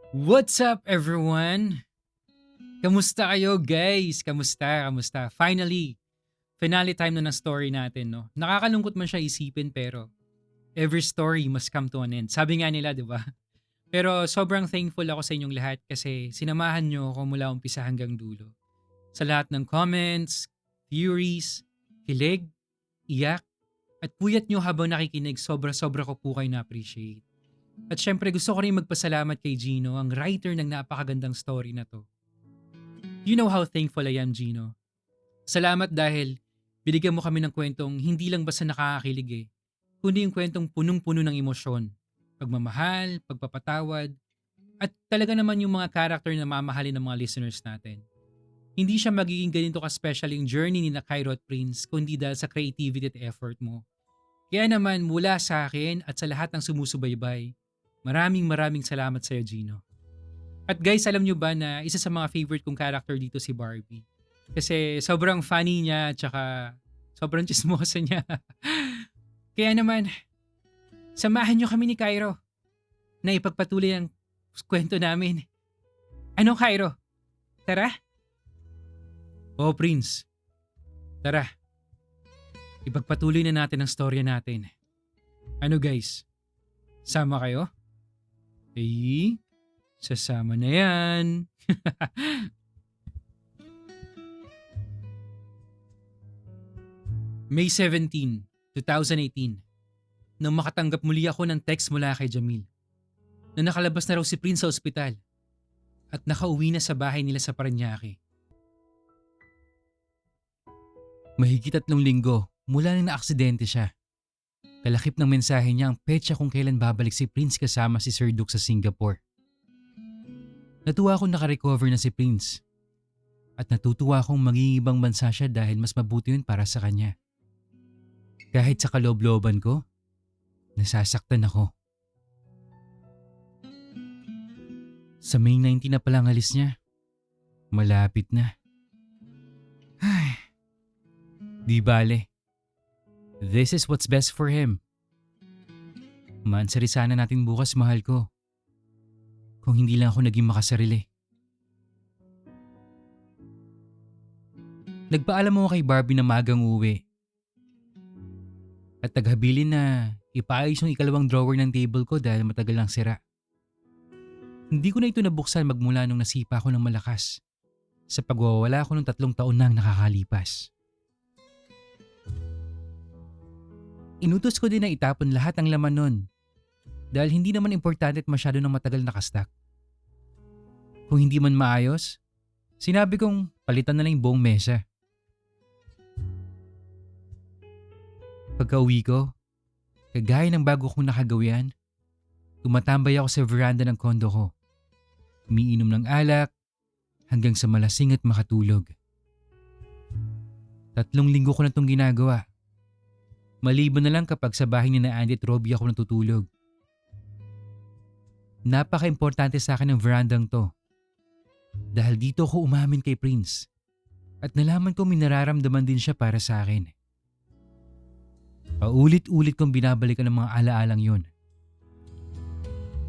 What's up everyone? Kamusta kayo guys? Kamusta? Finale time na ng story natin, no? Nakakalungkot man siya isipin pero every story must come to an end. Sabi nga nila, di ba? Pero sobrang thankful ako sa inyong lahat kasi sinamahan nyo ako mula umpisa hanggang dulo. Sa lahat ng comments, theories, kilig, iyak, at puyat nyo habang nakikinig, sobra-sobra ko po kayo na-appreciate. At syempre gusto ko rin magpasalamat kay Gino, ang writer ng napakagandang story na to. You know how thankful I am, Gino. Salamat dahil binigyan mo kami ng kwentong hindi lang basta nakakakilig kundi yung kwentong punong-puno ng emosyon, pagmamahal, pagpapatawad, at talaga naman yung mga character na mamahalin ng mga listeners natin. Hindi siya magiging ganito ka-special yung journey ni na Cairo at Prince kundi dahil sa creativity at effort mo. Kaya naman mula sa akin at sa lahat ng sumusubaybay, maraming salamat sa iyo, Gino. At guys, alam nyo ba na isa sa mga favorite kong character dito si Barbie? Kasi sobrang funny niya at saka sobrang chismosa niya. Kaya naman, samahan nyo kami ni Cairo na ipagpatuloy ang kwento namin. Ano Cairo? Tara? Oo Prince, tara. Ipagpatuloy na natin ang storya natin. Ano guys? Sama kayo? Eh, sasama na yan. May 17, 2018, nang makatanggap muli ako ng text mula kay Jamil na nakalabas na raw si Prince sa ospital at nakauwi na sa bahay nila sa Parañaque. Mahigit 3 linggo mula nang naaksidente siya. Kalakip ng mensahe niya ang petsa kung kailan babalik si Prince kasama si Sir Duke sa Singapore. Natuwa akong nakarecover na si Prince at natutuwa akong maging ibang bansa siya dahil mas mabuti yun para sa kanya. Kahit sa kaloob-looban ko, nasasaktan ako. Sa May 19 na palang alis niya. Malapit na. Ay, di bale. This is what's best for him. Maansari sana natin bukas, mahal ko. Kung hindi lang ako naging makasarili. Nagpaalam mo kay Barbie na magang uwi. At naghabilin na ipaayos yung ikalawang drawer ng table ko dahil matagal lang sira. Hindi ko na ito nabuksan magmula nung nasipa ko ng malakas sa pagwawala ko ng 3 taon nang nakakalipas. Inutos ko din na itapon lahat ng laman nun dahil hindi naman importante at masyado nang matagal nakastock. Kung hindi man maayos, sinabi kong palitan na lang yung buong mesa. Pagka-uwi ko, kagaya ng bago kong nakagawian, tumatambay ako sa veranda ng kondo ko. Umiinom ng alak hanggang sa malasing at makatulog. 3 linggo ko na itong ginagawa. Maliban na lang kapag sa bahay ni na Andy at Robbie ako natutulog. Napaka-importante sa akin ng verandang to. Dahil dito ako umamin kay Prince. At nalaman ko may nararamdaman din siya para sa akin. Paulit-ulit kong binabalikan ng mga alaalang yun.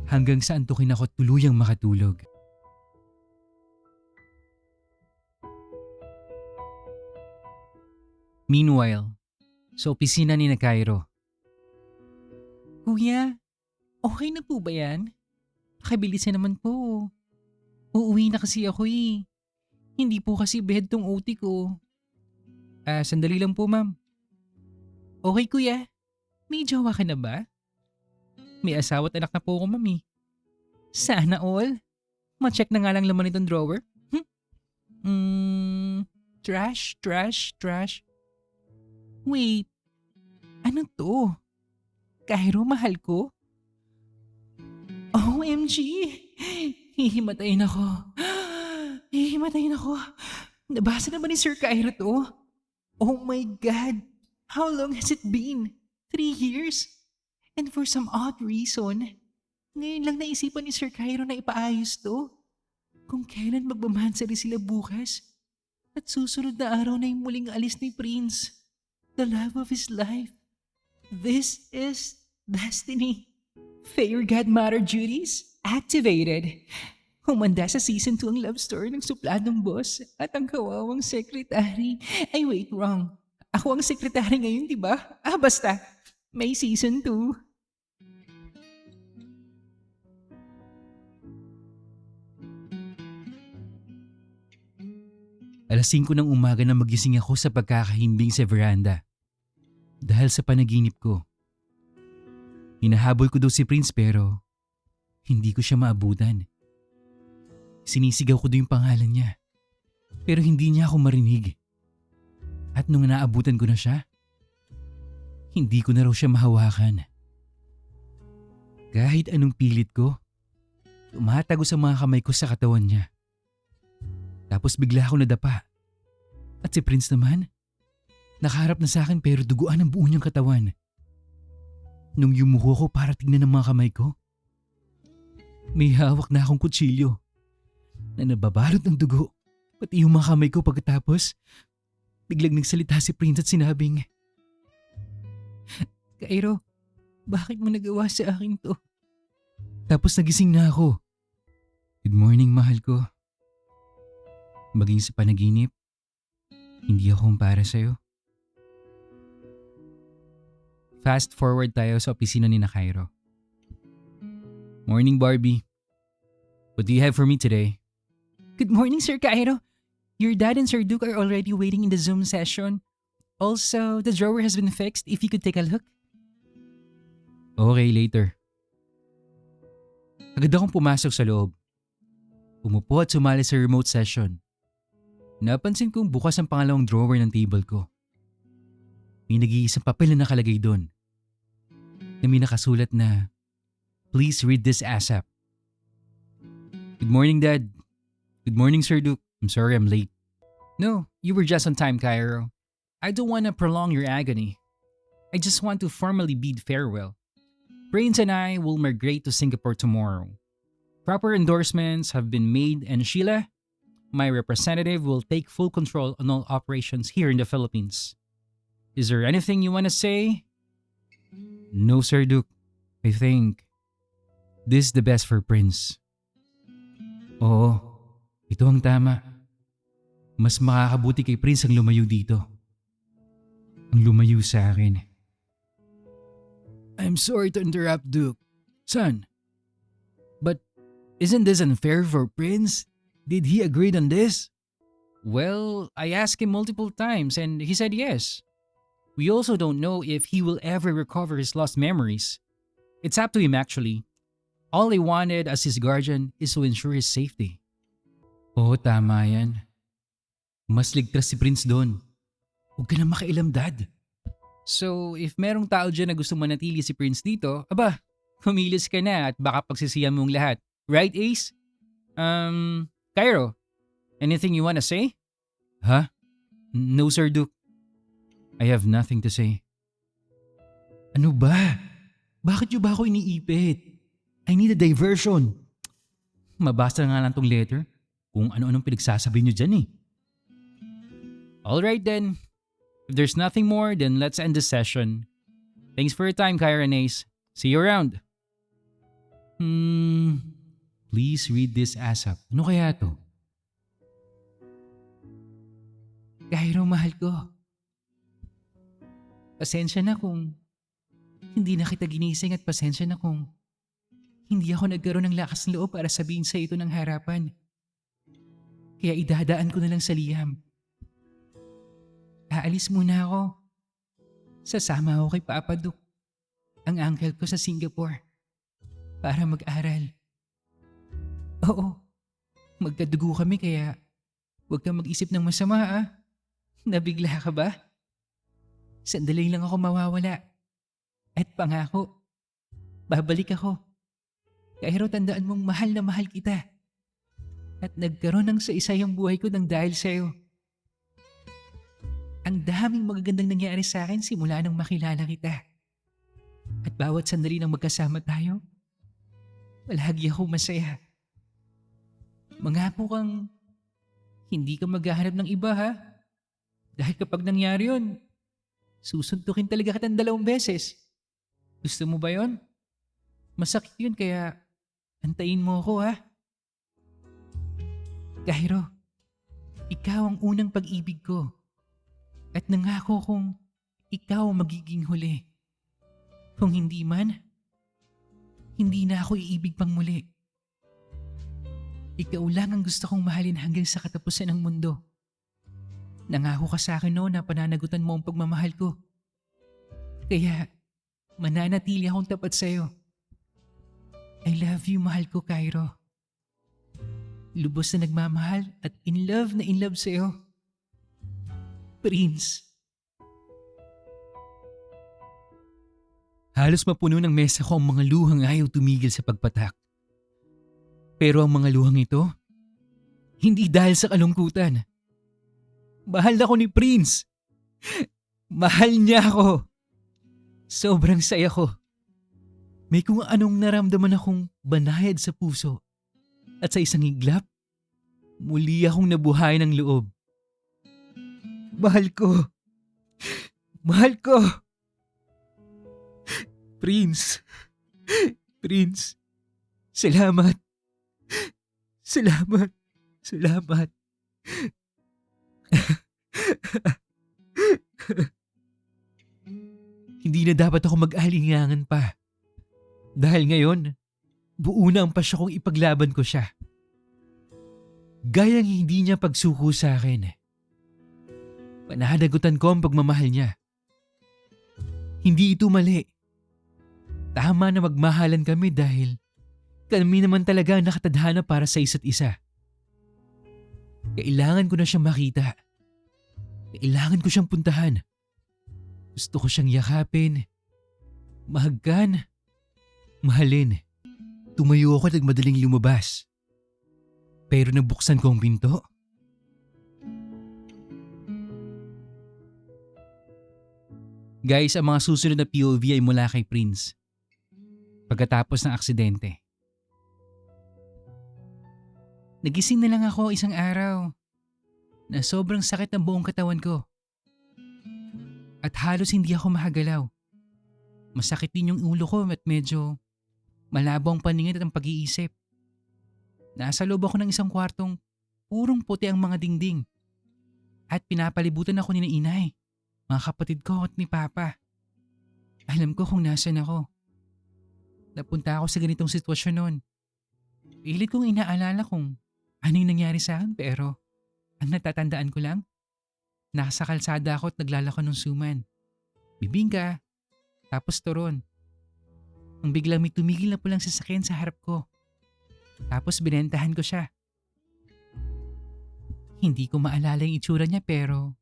Hanggang sa antukin ako tuluyang makatulog. Meanwhile, sa opisina ni na Cairo. Kuya, okay na po ba yan? Pakabilisan naman po. Uuwi na kasi ako eh. Hindi po kasi bed tong OT ko. Sandali lang po ma'am. Okay kuya, may jowa ka na ba? May asawa at anak na po ako ma'am eh. Sana all. Ma-check na nga lang laman itong drawer. Trash. Wait, ano to? Cairo, mahal ko? OMG! Hihimatayin ako. Nabasa na ba ni Sir Cairo to? Oh my God! How long has it been? 3 years? And for some odd reason, ngayon lang naisipan ni Sir Cairo na ipaayos to. Kung kailan magmamansari sila bukas. At susunod na araw na yung muling alis ni Prince. The love of his life. This is destiny. Fair godmother duties? activated. Humanda sa season 2 ang love story ng supladong boss at ang kawawang sekretary. Ay wait, wrong. Ako ang sekretary ngayon, di ba? Basta. May season 2. Alas 5 ng umaga na magising ako sa pagkakahimbing sa veranda. Dahil sa panaginip ko. Hinahabol ko daw si Prince pero hindi ko siya maabutan. Sinisigaw ko daw yung pangalan niya. Pero hindi niya ako marinig. At nung naabutan ko na siya, hindi ko na raw siya mahawakan. Kahit anong pilit ko, tumatago sa mga kamay ko sa katawan niya. Tapos bigla ako nadapa. At si Prince naman, nakaharap na sa akin pero duguan ang buo niyang katawan. Nung yumuko ko para tingnan ang mga kamay ko, may hawak na akong kutsilyo na nababalot ng dugo. Pati yung mga kamay ko pagkatapos, biglang nagsalita si Prince at sinabing, Cairo, bakit mo nagawa sa akin to? Tapos nagising na ako. Good morning, mahal ko. Maging sa panaginip, hindi ako para sa'yo. Fast forward tayo sa opisina ni na Cairo. Morning, Barbie. What do you have for me today? Good morning, Sir Cairo. Your dad and Sir Duke are already waiting in the Zoom session. Also, the drawer has been fixed if you could take a look. Okay, later. Agad akong pumasok sa loob. Umupo at sumali sa remote session. Napansin kong bukas ang pangalawang drawer ng table ko. May nag-iisang papel na nakalagay doon. Na may nakasulat na, Please read this ASAP. Good morning, Dad. Good morning, Sir Duke. I'm sorry I'm late. No, you were just on time, Cairo. I don't want to prolong your agony. I just want to formally bid farewell. Brains and I will migrate to Singapore tomorrow. Proper endorsements have been made and Sheila, my representative, will take full control on all operations here in the Philippines. Is there anything you want to say? No, Sir Duke. I think this is the best for Prince. Oo, ito ang tama. Mas makakabuti kay Prince ang lumayo dito. Ang lumayo sa akin. I'm sorry to interrupt, Duke. Son, but isn't this unfair for Prince? Did he agree on this? Well, I asked him multiple times and he said yes. We also don't know if he will ever recover his lost memories. It's up to him actually. All I wanted as his guardian is to ensure his safety. Oo, tama yan. Mas ligtas si Prince doon. Huwag ka na makailam, Dad. So, if merong tao dyan na gusto manatili si Prince dito, aba, kumilos ka na at baka pagsisiyan mong lahat. Right, Ace? Cairo, anything you wanna say? Ha? No, Sir Duke. I have nothing to say. Ano ba? Bakit niyo ba ako iniipit? I need a diversion. Mabasa nga lang tong letter kung ano-anong pinagsasabi niyo dyan eh. Alright then. If there's nothing more, then let's end the session. Thanks for your time, Cairo and Ace. See you around. Please read this ASAP. Ano kaya to? Cairo, mahal ko. Pasensya na kung hindi na kita ginising at pasensya na kung hindi ako nagkaroon ng lakas ng loob para sabihin sa ito ng harapan. Kaya idadaan ko na lang sa liham. Aalis muna ako. Sasama ako kay Papa Duke, ang uncle ko sa Singapore, para mag-aral. Oo, magkadugo kami kaya huwag kang mag-isip ng masama ah. Nabigla ka ba? Sandali lang ako mawawala. At pangako, babalik ako. Cairo, tandaan mong mahal na mahal kita. At nagkaroon ng sa-isa yung buhay ko nang dahil sa'yo. Ang daming magagandang nangyari sa akin simula nang makilala kita. At bawat sandali nang magkasama tayo, palagi ako masaya. Mangako kang hindi ka maghahanap ng iba ha. Dahil kapag nangyari yun, susuntukin talaga kitang 2 beses. Gusto mo ba yon? Masakit yun kaya Antayin mo ako ha. Cairo, ikaw ang unang pag-ibig ko. At nangako kong ikaw ang magiging huli. Kung hindi man, hindi na ako iibig pang muli. Ikaw lang ang gusto kong mahalin hanggang sa katapusan ng mundo. Nangako ka sa akin noon na pananagutan mo ang pagmamahal ko. Kaya, mananatili akong tapat sa'yo. I love you, mahal ko, Cairo. Lubos na nagmamahal at in love sa'yo. Prince. Halos mapuno ng mesa ko ang mga luhang ayaw tumigil sa pagpatak. Pero ang mga luhang ito, hindi dahil sa kalungkutan. Mahal ako ni Prince. Mahal niya ako. Sobrang saya ko. May kung anong naramdaman akong banayad sa puso. At sa isang iglap, muli akong nabuhay ng loob. Mahal ko. Mahal ko. Prince. Prince. Salamat. Salamat. Salamat. Hindi na dapat ako mag-alingangan pa. Dahil ngayon, buo na ang pasya kong ipaglaban ko siya. Gayang hindi niya pagsuko sa akin. Pananagutan ko ang pagmamahal niya. Hindi ito mali. Tama na magmahalan kami dahil kami naman talaga ang nakatadhana para sa isa't isa. Kailangan ko na siyang makita. Kailangan ko siyang puntahan. Gusto ko siyang yakapin, mahagkan, mahalin. Tumayo ako at nagmadaling lumabas. Pero nabuksan ko ang pinto. Guys, ang mga susunod na POV ay mula kay Prince. Pagkatapos ng aksidente. Nagising na lang ako isang araw na sobrang sakit ng buong katawan ko. At halos hindi ako makagalaw. Masakit din yung ulo ko at medyo malabo ang paningin at ang pag-iisip. Nasa loob ako ng isang kwartong purong puti ang mga dingding. At pinapalibutan ako ni inay, mga kapatid ko at ni Papa. Alam ko kung nasan ako. Napunta ako sa ganitong sitwasyon noon. Pilit kong inaalala kung ano yung nangyari sa akin pero ang natatandaan ko lang, nasa kalsada ako at naglalako ng suman. Bibingka, tapos turon. Ang biglang may tumigil na pulang sasakyan sa harap ko. Tapos binentahan ko siya. Hindi ko maalala yung itsura niya pero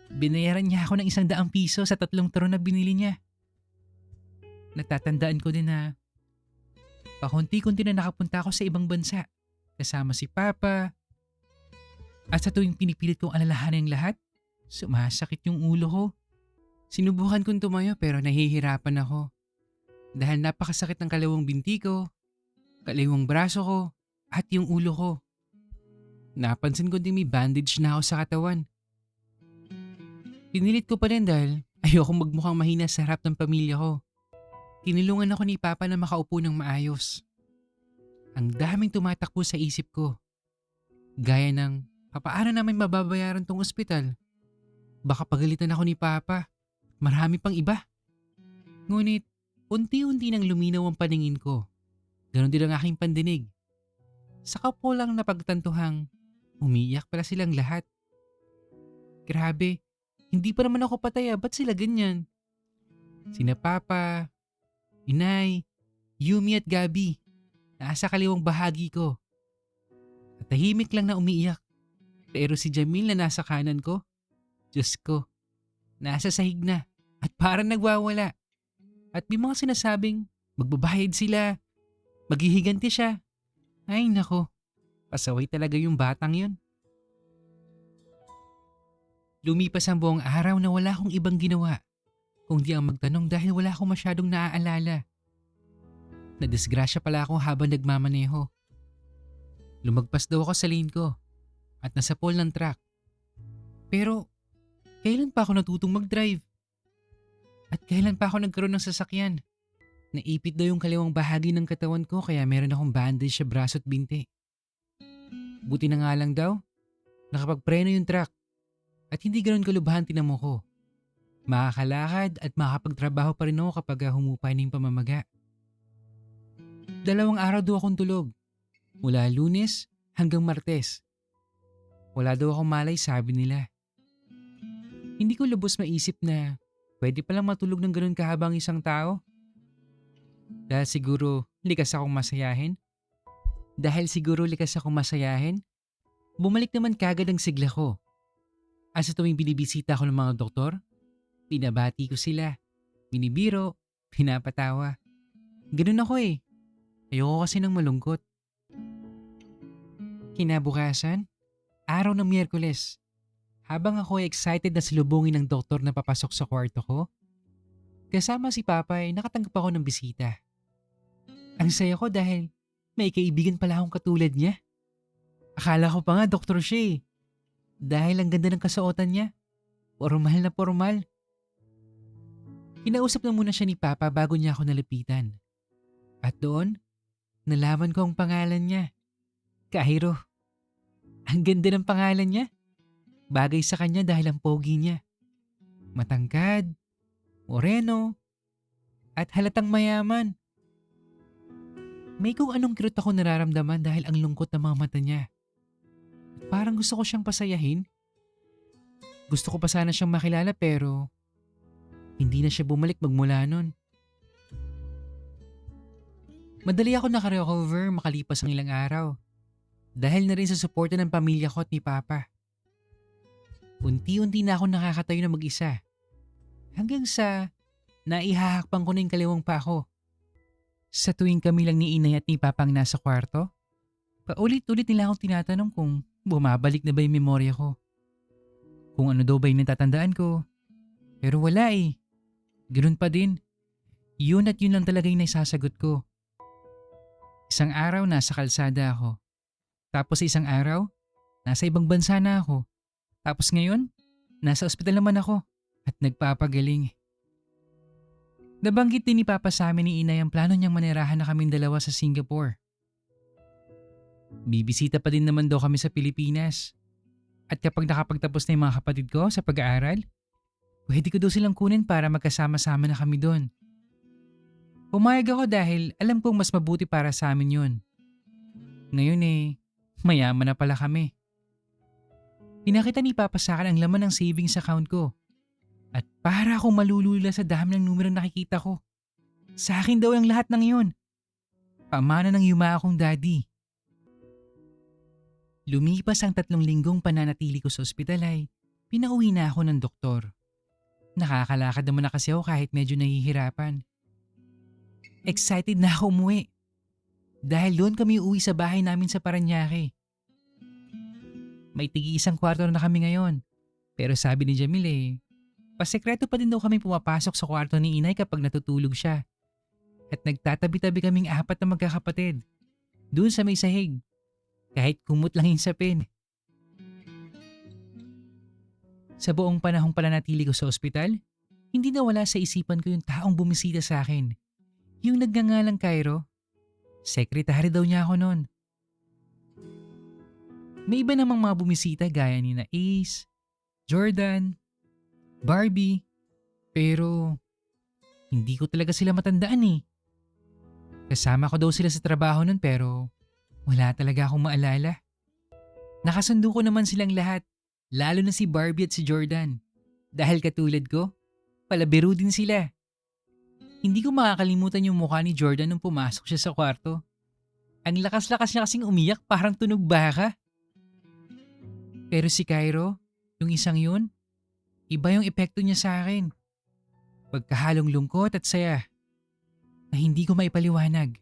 binayaran niya ako ng 100 piso sa 3 turon na binili niya. Natatandaan ko din na pakunti-kunti na nakapunta ako sa ibang bansa kasama si Papa. At sa tuwing pinipilit kong alalahanin ang lahat, sumasakit yung ulo ko. Sinubukan kong tumayo pero nahihirapan ako. Dahil napakasakit ng kalawang binti ko, kaliwang braso ko, at yung ulo ko. Napansin ko din may bandage na ako sa katawan. Pinilit ko pa rin dahil ayokong magmukhang mahina sa harap ng pamilya ko. Tinulungan ako ni Papa na makaupo ng maayos. Ang daming tumatakbo sa isip ko. Gaya ng, paano namin mababayaran tong ospital? Baka pagalitan ako ni Papa. Marami pang iba. Ngunit, unti-unti nang luminaw ang paningin ko. Ganon din ang aking pandinig. Saka po lang napagtantuhang umiiyak pala silang lahat. Grabe, hindi pa naman ako patay, ba't sila ganyan? Sina Papa, Inay, Yumi at Gabi, nasa kaliwang bahagi ko. At tahimik lang na umiiyak. Pero si Jamil na nasa kanan ko, Diyos ko, nasa sahig na at parang nagwawala. At may mga sinasabing magbabayad sila, maghihiganti siya. Ay nako, pasaway talaga yung batang yun. Lumipas ang buong araw na wala akong ibang ginawa, kundi ang magtanong dahil wala akong masyadong naaalala. Nadisgrasya pala ako habang nagmamaneho. Lumagpas daw ako sa lane ko at nasa pole ng truck. Pero kailan pa ako natutong mag-drive? At kailan pa ako nagkaroon ng sasakyan? Naipit daw yung kaliwang bahagi ng katawan ko kaya meron akong bandage sa braso at binti. Buti na nga lang daw, nakapagpreno yung truck at hindi ganoon kalubhan tinamo ko. Makakalakad at makakapagtrabaho pa rin ako kapag humupay na yung pamamaga. 2 araw daw akong tulog, mula Lunes hanggang Martes. Wala daw akong malay sabi nila. Hindi ko lubos maisip na pwede palang matulog ng ganoon kahabang isang tao. Dahil siguro likas akong masayahin, bumalik naman kagad ang sigla ko. At sa tuwing binibisita ko ng mga doktor, pinabati ko sila, binibiro, pinapatawa. Ganun ako eh. Ayoko kasi ng malungkot. Kinabukasan, araw ng Miyerkules, habang ako ay excited na salubungin ng doktor na papasok sa kwarto ko, kasama si Papa ay nakatanggap ako ng bisita. Ang saya ko dahil may kaibigan pala akong katulad niya. Akala ko pa nga doktor siya eh. Dahil ang ganda ng kasuotan niya. Formal na formal. Kinausap na muna siya ni Papa bago niya ako nalapitan. At doon, nalaman ko ang pangalan niya. Cairo. Ang ganda ng pangalan niya. Bagay sa kanya dahil ang pogi niya. Matangkad, moreno, at halatang mayaman. May kung anong kirot ako nararamdaman dahil ang lungkot ng mga mata niya. Parang gusto ko siyang pasayahin. Gusto ko pa sana siyang makilala pero hindi na siya bumalik magmula nun. Madali ako nakarecover makalipas ang ilang araw. Dahil na rin sa suporta ng pamilya ko at ni Papa. Unti-unti na ako nakakatayo na mag-isa. Hanggang sa naihahakpan ko na yung kaliwang pa ako. Sa tuwing kami lang ni Inay at ni Papa ang nasa kwarto, paulit-ulit nila akong tinatanong kung bumabalik na ba yung memorya ko. Kung ano daw ba yung natatandaan ko. Pero wala eh. Ganun pa din. Yun at yun lang talaga yung naisasagot ko. Isang araw nasa kalsada ako. Tapos isang araw, nasa ibang bansa na ako. Tapos ngayon, nasa ospital naman ako at nagpapagaling. Nabanggit din ni Papa sa amin ni Inay ang plano niyang manirahan na kaming dalawa sa Singapore. Bibisita pa din naman daw kami sa Pilipinas. At kapag nakapagtapos na yung mga kapatid ko sa pag-aaral, pwede ko daw silang kunin para magkasama-sama na kami doon. Pumayag ako dahil alam kong mas mabuti para sa amin yun. Ngayon mayaman na pala kami. Pinakita ni Papa sa akin ang laman ng savings account ko. At para akong malulula sa dami ng numero nakikita ko. Sa akin daw ang lahat ng iyon. Pamana ng yuma akong daddy. Lumipas ang 3 linggong pananatili ko sa ospital ay pinauwi na ako ng doktor. Nakakalakad naman na kasi ako kahit medyo nahihirapan. Excited na ako umuwi. Dahil doon kami uuwi sa bahay namin sa Parañaque. May tigi-isang kwarto na kami ngayon. Pero sabi ni Jamil pasekreto pa din daw kami pumapasok sa kwarto ni Inay kapag natutulog siya. At nagtatabi-tabi kaming 4 na magkakapatid. Doon sa may sahig. Kahit kumot lang yung sapin. Sa buong panahong pananatili ko sa ospital, hindi nawala sa isipan ko yung taong bumisita sa akin. Yung nagngangalang Cairo. Sekretary daw niya ako noon. May iba namang mga bumisita gaya ni na Ace, Jordan, Barbie, pero hindi ko talaga sila matandaan eh. Kasama ko daw sila sa trabaho nun pero wala talaga akong maalala. Nakasundo ko naman silang lahat, lalo na si Barbie at si Jordan. Dahil katulad ko, palabiro din sila. Hindi ko makakalimutan yung mukha ni Jordan nung pumasok siya sa kwarto. Ang lakas-lakas niya kasing umiyak parang tunog baka. Pero si Cairo, yung isang yun, iba yung epekto niya sa akin. Pagkahalong lungkot at saya na hindi ko maipaliwanag.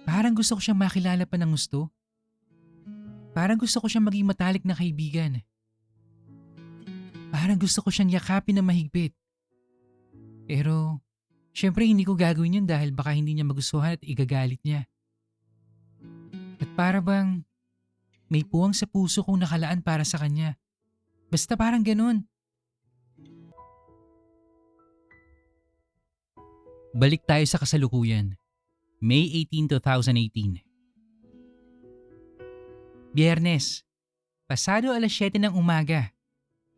Parang gusto ko siyang makilala pa ng gusto. Parang gusto ko siyang maging matalik na kaibigan. Parang gusto ko siyang yakapin na mahigpit. Pero, syempre hindi ko gagawin yun dahil baka hindi niya magustuhan at igagalit niya. At para bang may puwang sa puso kong nakalaan para sa kanya. Basta parang ganun. Balik tayo sa kasalukuyan. May 18, 2018. Biyernes, pasado alas 7 ng umaga,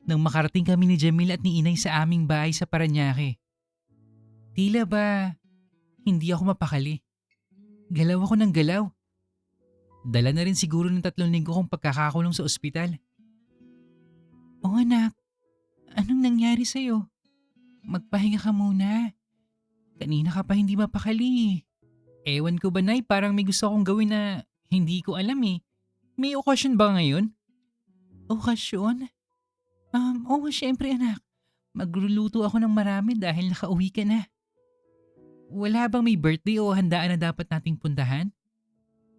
nang makarating kami ni Jamil at ni Inay sa aming bahay sa Parañaque. Tila ba hindi ako mapakali. Galaw ako ng galaw. Dala na rin siguro ng 3 linggo kong pagkakakulong sa ospital. O anak, anong nangyari sa'yo? Magpahinga ka muna. Kanina ka pa hindi mapakali. Ewan ko ba, Nay, parang may gusto akong gawin na hindi ko alam eh. May okasyon ba ngayon? Okasyon? Oo, syempre anak. Magluluto ako ng marami dahil nakauwi ka na. Wala bang may birthday o handaan na dapat nating puntahan?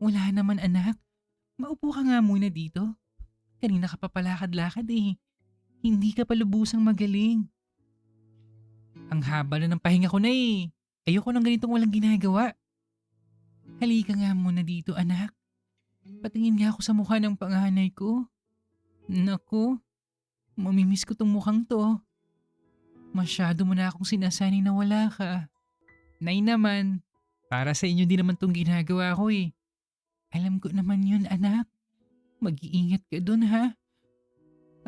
Wala naman anak. Maupo ka nga muna dito. Kanina ka pa palakad-lakad eh. Hindi ka pa lubusang magaling. Ang haba na ng pahinga ko na eh. Ayoko ng ganitong walang ginagawa. Halika nga muna dito anak. Patingin nga ako sa mukha ng panganay ko. Naku, mamimiss ko tong mukhang to. Masyado mo na akong sinasanay na wala ka. Nay naman, para sa inyo din naman tong ginagawa ko eh. Alam ko naman yun anak. Mag-iingat ka dun ha.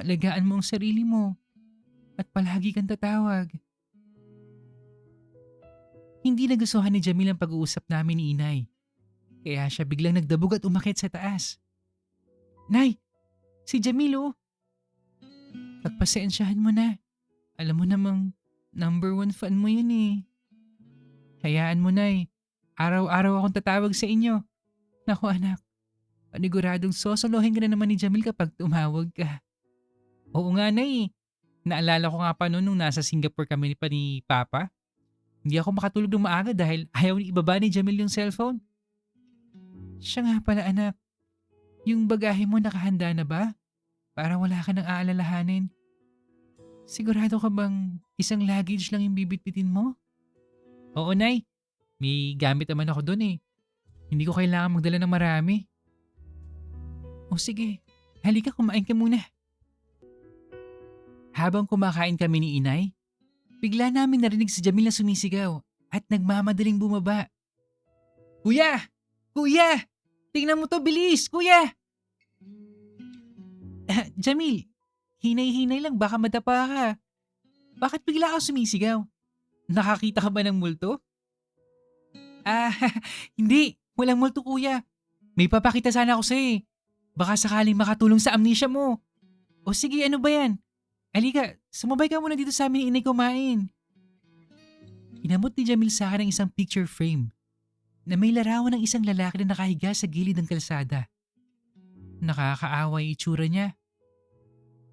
Alagaan mo ang sarili mo. At palagi kang tatawag. Hindi nagustuhan ni Jamil ang pag-uusap namin ni Inay. Kaya siya biglang nagdabog at umakyat sa taas. Nay, si Jamil oh. Pagpasensyahan mo na. Alam mo namang number 1 fan mo yun eh. Hayaan mo Nay. Araw-araw akong tatawag sa inyo. Naku anak, paniguradong sosolohin ka na naman ni Jamil kapag tumawag ka. Oo nga Nay. Naalala ko nga pa noon nung nasa Singapore kami pa ni Papa. Hindi ako makatulog ng maaga dahil ayaw ni ibaba ni Jamil yung cellphone. Siya nga pala anak, yung bagahe mo nakahanda na ba? Para wala ka nang aalalahanin. Sigurado ka bang isang luggage lang yung bibitbitin mo? Oo Nay, may gamit naman ako dun eh. Hindi ko kailangan magdala ng marami. O sige, halika kumain ka muna. Habang kumakain kami ni Inay, bigla namin narinig si Jamil na sumisigaw at nagmamadaling bumaba. Kuya! Kuya! Tingnan mo to, bilis! Kuya! Jamil, hinay-hinay lang, baka madapa ka. Bakit bigla ka sumisigaw? Nakakita ka ba ng multo? Hindi. Walang multo kuya. May papakita sana ako sa'yo eh. Baka sakaling makatulong sa amnesia mo. O sige, ano ba yan? Halika, sumabay ka muna dito sa amin ni Inay kumain. Inamot ni Jamil sa akin ang isang picture frame na may larawan ng isang lalaki na nakahiga sa gilid ng kalsada. Nakakaawa yung itsura niya.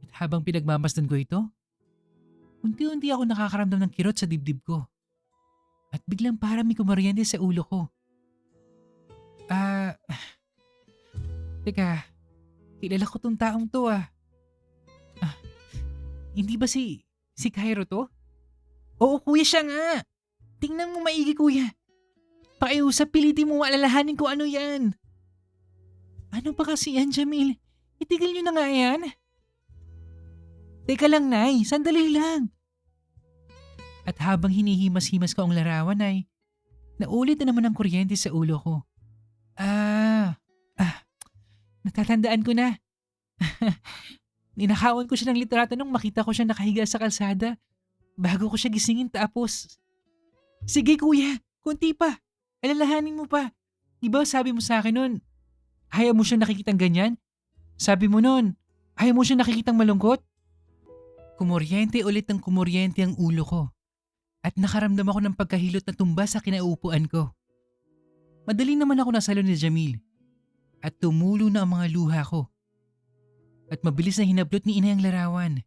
At habang pinagmamasdan ko ito, unti-unti ako nakakaramdam ng kirot sa dibdib ko. At biglang parang may kumaryente sa ulo ko. Teka, kilala ko tong taong to ah. Hindi ba si Cairo to? Oo kuya, siya nga. Tingnan mo maigi kuya. Pakiusap, pilitin mo alalahanin ko ano yan. Ano ba kasi yan, Jamil? Itigil nyo na nga yan. Teka lang, Nay. Sandali lang. At habang hinihimas-himas ko ang larawan, Nay, naulit na naman ang kuryente sa ulo ko. Natatandaan ko na. Ninakawan ko siya ng litrato nung makita ko siya nakahiga sa kalsada. Bago ko siya gisingin tapos... Sige kuya, kunti pa. Alalahanin mo pa. Diba sabi mo sa akin nun, ayaw mo siya nakikitang ganyan? Sabi mo nun, ayaw mo siya nakikitang malungkot? Kumuryente ulit ng kumuryente ang ulo ko. At nakaramdam ako ng pagkahilot na tumba sa kinaupuan ko. Madaling naman ako nasalo ni Jamil. At tumulo na ang mga luha ko. At mabilis na hinablot ni Inay ang larawan.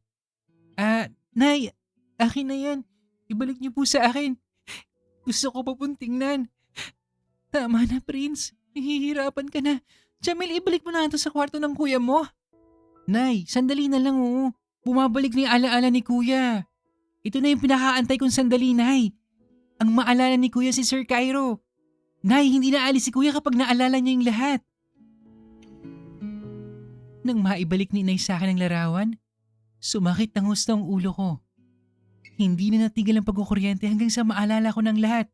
Nay, akin na yan. Ibalik niyo po sa akin. Gusto ko pa pong tingnan. Tama na, Prince. Nahihirapan ka na. Jamil, ibalik mo na ito sa kwarto ng kuya mo. Nay, sandali na lang oo. Bumabalik na yung alaala ni kuya. Ito na yung pinakaantay kong sandali, Nay. Ang maalala ni kuya si Sir Cairo. Nay, hindi na alis si kuya kapag naalala niya yung lahat. Nang maibalik ni Inay sa akin ang larawan, sumakit ng husto ang ulo ko. Hindi na natigil ang pagkukuryente hanggang sa maalala ko ng lahat.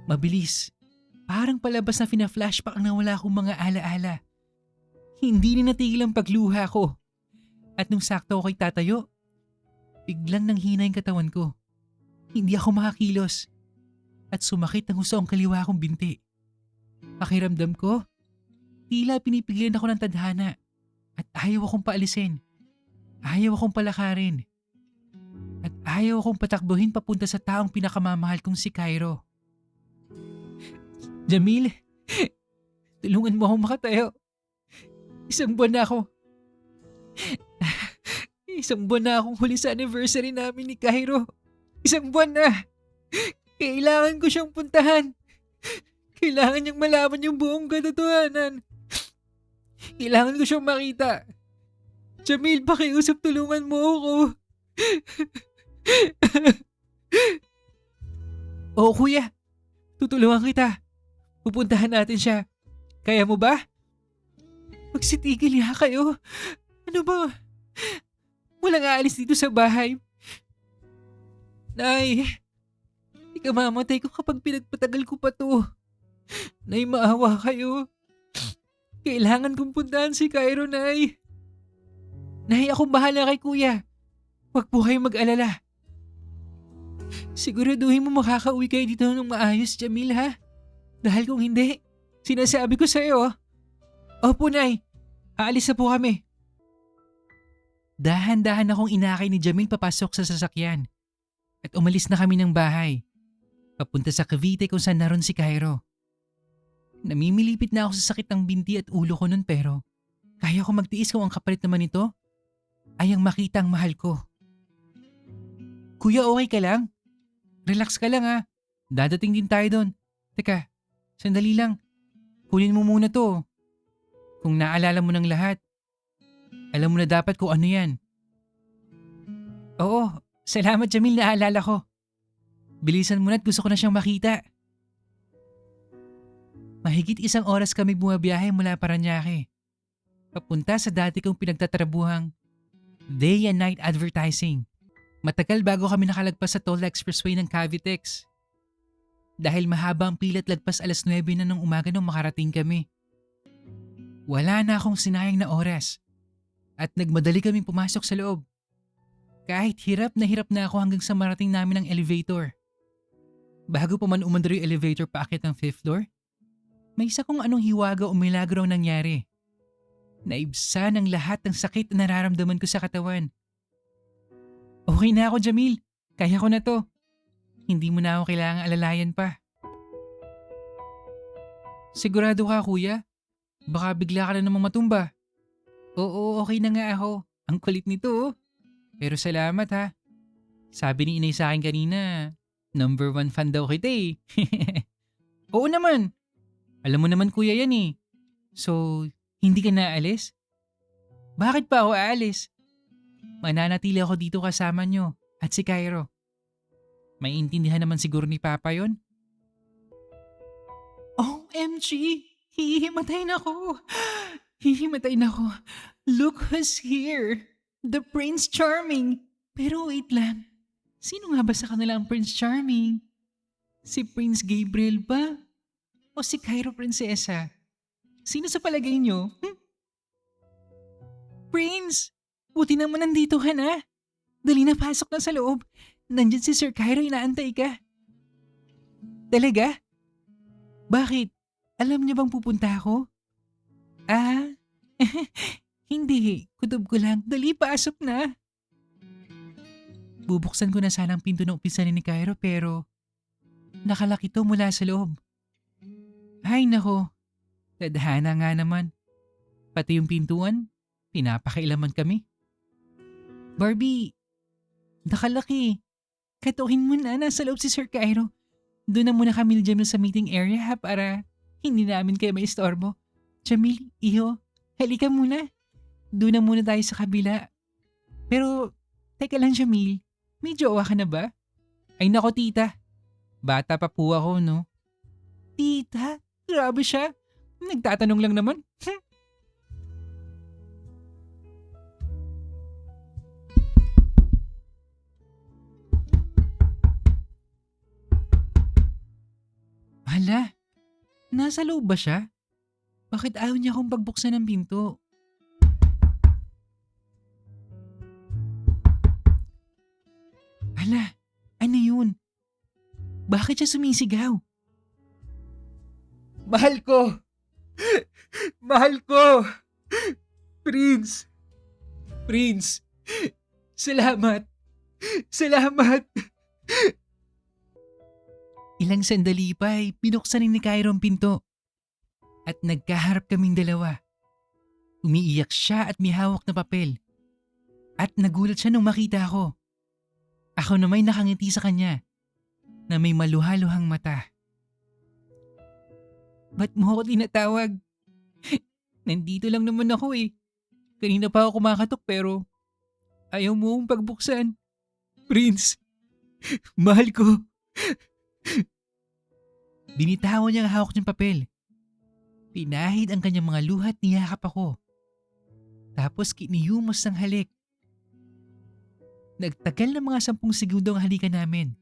Mabilis. Parang palabas na fina-flashback ang nawala kong mga alaala. Hindi na natigil ang pagluha ko. At nung sakto ako'y tatayo, biglang nanghina yung katawan ko. Hindi ako makakilos. At sumakit ng husto ang kaliwa kong binti. Pakiramdam ko, tila pinipigilan ako ng tadhana. At ayaw akong paalisin. Ayaw akong palakarin. At ayaw akong patakbuhin papunta sa taong pinakamamahal kong si Cairo. Jamil, tulungan mo akong makatayo. Isang buwan na ako. Isang buwan na akong huli sa anniversary namin ni Cairo. Isang buwan na. Kailangan ko siyang puntahan. Kailangan niyang malaman yung buong katotohanan. Kailangan ko siyang makita. Jamil, pakiusap, tulungan mo ako. Oo kuya, tutulungan kita. Pupuntahan natin siya. Kaya mo ba? Magsitigil niya kayo. Ano ba? Walang aalis dito sa bahay. Nay, ikamamatay ko kapag pinagpatagal ko pa to. Nay, maawa kayo. Kailangan kong puntahan si Cairo, Nay. Nay, akong bahala kay kuya. Huwag po kayong mag-alala. Siguraduhin mo makakauwi kayo dito ng maayos, Jamil, ha? Dahil kung hindi, sinasabi ko sa'yo. Opo, Nay. Aalis na po kami. Dahan-dahan akong inakay ni Jamil papasok sa sasakyan. At umalis na kami ng bahay. Papunta sa Cavite kung saan naroon si Cairo. Namimilipit na ako sa sakit ng binti at ulo ko nun pero kaya ko magtiis kung ang kapalit naman nito ay ang makita ang mahal ko. Kuya, okay ka lang? Relax ka lang ha. Dadating din tayo doon. Teka, sandali lang. Kunin mo muna to. Kung naalala mo ng lahat, alam mo na dapat kung ano yan. Oo, salamat Jamil, naalala ko. Bilisan mo na't gusto ko na siyang makita. Mahigit 1 oras kami bumabiyahe mula Parañaque. Papunta sa dati kong pinagtatrabuhang day and night advertising. Matagal bago kami nakalagpas sa Toll Expressway ng Cavitex. Dahil mahaba ang pila at lagpas 9:00 na ng umaga nung makarating kami. Wala na akong sinayang na oras. At nagmadali kaming pumasok sa loob. Kahit hirap na ako hanggang sa marating namin ang elevator. Bago pa man umandar yung elevator paakyat ng 5th floor, may isa kung anong hiwaga o milagro ang nangyari. Naibsan ang lahat ng sakit na nararamdaman ko sa katawan. Okay na ako, Jamil. Kaya ko na to. Hindi mo na ako kailangang alalayan pa. Sigurado ka, kuya? Baka bigla ka na namang matumba. Oo, okay na nga ako. Ang kulit nito, oh. Pero salamat ha. Sabi ni inay sa akin kanina, number 1 fan daw kita eh. Oo naman. Alam mo naman kuya yan eh. So, hindi ka naalis? Bakit pa ako aalis? Mananatili ako dito kasama nyo at si Cairo. May intindihan naman siguro ni Papa yon. OMG! Hihimatay na ako! Hihimatay na ako! Look who's here! The Prince Charming! Pero wait lang. Sino nga ba sa kanila ang Prince Charming? Si Prince Gabriel ba? O si Cairo Prinsesa? Sino sa palagay nyo? Prince! Buti naman nandito ka na. Dali na, pasok na sa loob. Nandyan si Sir Cairo, inaantay ka. Talaga? Bakit? Alam niya bang pupunta ako? Ah, hindi. Kutob ko lang. Dali, pasok na. Bubuksan ko na sana ang pinto ng opisanin ni Cairo pero nakalaki to mula sa loob. Ay nako, tadhana nga naman. Pati yung pintuan, pinapakailaman kami. Barbie, nakalaki. Katuhin mo na, nasa loob si Sir Cairo. Doon na muna kami ni Jamil sa meeting area ha para hindi namin kayo may istorbo. Jamil, iho, halika muna. Doon na muna tayo sa kabila. Pero, teka lang Jamil, may jowa ka na ba? Ay nako tita, bata pa po ako no. Tita, grabe siya. Nagtatanong lang naman. Hala, nasa loob ba siya? Bakit ayaw niya akong pagbuksan ng pinto? Hala, ano yun? Bakit siya sumisigaw? Mahal ko! Mahal ko! Prince! Prince! Salamat! Salamat! Ilang sandali pa ay binuksan ni Cairo ang pinto. At nagkaharap kaming dalawa. Umiiyak siya at may hawak na papel. At nagulat siya nung makita ako. Ako na may nakangiti sa kanya na may maluhaluhang mata. Ba't mo ako tinatawag? Nandito lang naman ako eh. Kanina pa ako kumakatok pero ayaw mo akong pagbuksan. Prince, mahal ko. Binitawan niya ang hawak niyang papel. Pinahid ang kanyang mga luha at niyakap ako. Tapos kiniyumos ng halik. Nagtagal na mga 10 segundo ang halikan namin.